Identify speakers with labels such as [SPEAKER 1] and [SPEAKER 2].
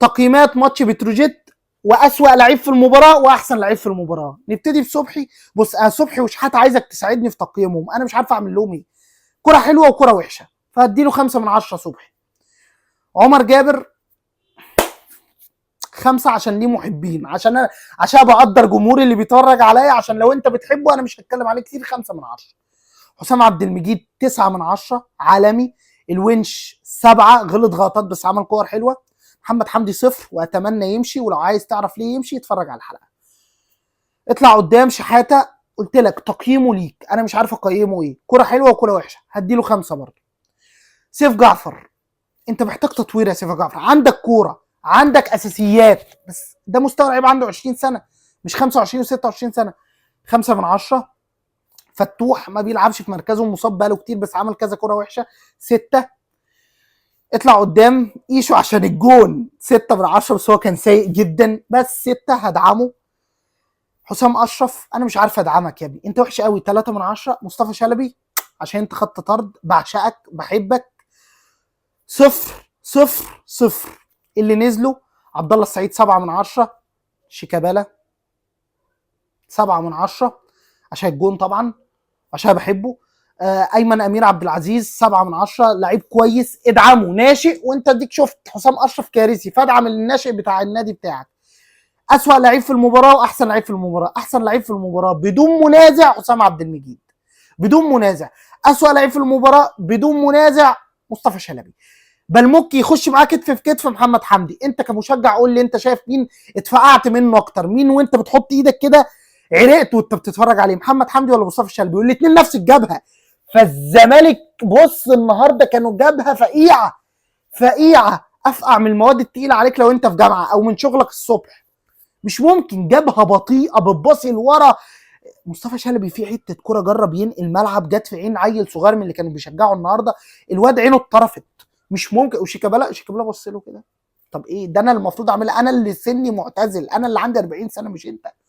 [SPEAKER 1] تقييمات ماتش بتروجيت واسوأ لعيب في المباراه واحسن لعيب في المباراه. نبتدي بصبحي. بص صبحي وشحات عايزك تساعدني في تقييمهم، انا مش عارف اعمل لهم ايه. كره حلوه وكره وحشه، فهديله 5 من 10 صبحي. عمر جابر 5 عشان ليه محبين، عشان بقدر جمهوري اللي بيتفرج عليا، عشان لو انت بتحبه انا مش هتكلم عليه كتير. 5 من 10. حسام عبد المجيد 9 من 10 عالمي. الونش 7 غلط غلطات بس عمل كور حلوه. محمد حمدي 0 واتمنى يمشي، ولو عايز تعرف ليه يمشي اتفرج على الحلقه. اطلع قدام شحاته، قلت لك تقييمه ليك، انا مش عارف اقيمه ايه. كره حلوه وكره وحشه، هديله 5 برضه. سيف جعفر، انت محتاج تطوير يا سيف جعفر، عندك كوره، عندك اساسيات، بس ده مستوى لعيب عنده 20 سنه مش 25 و26 سنه. 5 من 10. فتوح ما بيلعبش في مركزه، مصاب بقاله كتير بس عمل كذا كوره وحشه. 6. اطلع قدام ايشو عشان الجون، 6 من 10 بس هو كان سيء جدا، بس 6 هدعمه. حسام اشرف انا مش عارف ادعمك يا ابني، انت وحش قوي، 3 من 10. مصطفى شلبي عشان انت خدت طرد، بعشقك بحبك. 0 0 0. اللي نزلوا عبد الله السعيد 7 من 10. شيكابالا 7 من 10 عشان الجون طبعا، عشان بحبه. ايمن امير عبد العزيز 7 من 10، لعيب كويس ادعمه، ناشئ، وانت اديك شفت حسام اشرف كارثي، فادعم الناشئ بتاع النادي بتاعك. اسوأ لعيب في المباراه واحسن لعيب في المباراه. احسن لعيب في المباراه بدون منازع حسام عبد المجيد، بدون منازع. اسوأ لعيب في المباراه بدون منازع مصطفى شلبي. بل ممكن يخش معاه كتف في كتف محمد حمدي. انت كمشجع قول لي انت شايف مين اتفقعت منه اكتر، مين وانت بتحط ايدك كده عرقت وانت بتتفرج عليه، محمد حمدي ولا مصطفى شلبي؟ والاثنين نفس الجبهه. فالزمالك بص النهارده كانوا جبهه فقيعه فقيعه، افقع من المواد التقيله عليك لو انت في جامعه او من شغلك الصبح. مش ممكن، جبهه بطيئه بتباصي لورا. مصطفى شلبي في حته كوره جرب ينقل ملعب، جت في عين عيل صغير من اللي كانوا بيشجعوا النهارده، الواد عينه اتطرفت. مش ممكن. وشيكابالا بص له كده، طب ايه ده؟ انا المفروض اعملها، انا اللي سني معتزل، انا اللي عندي 40 سنه مش انت.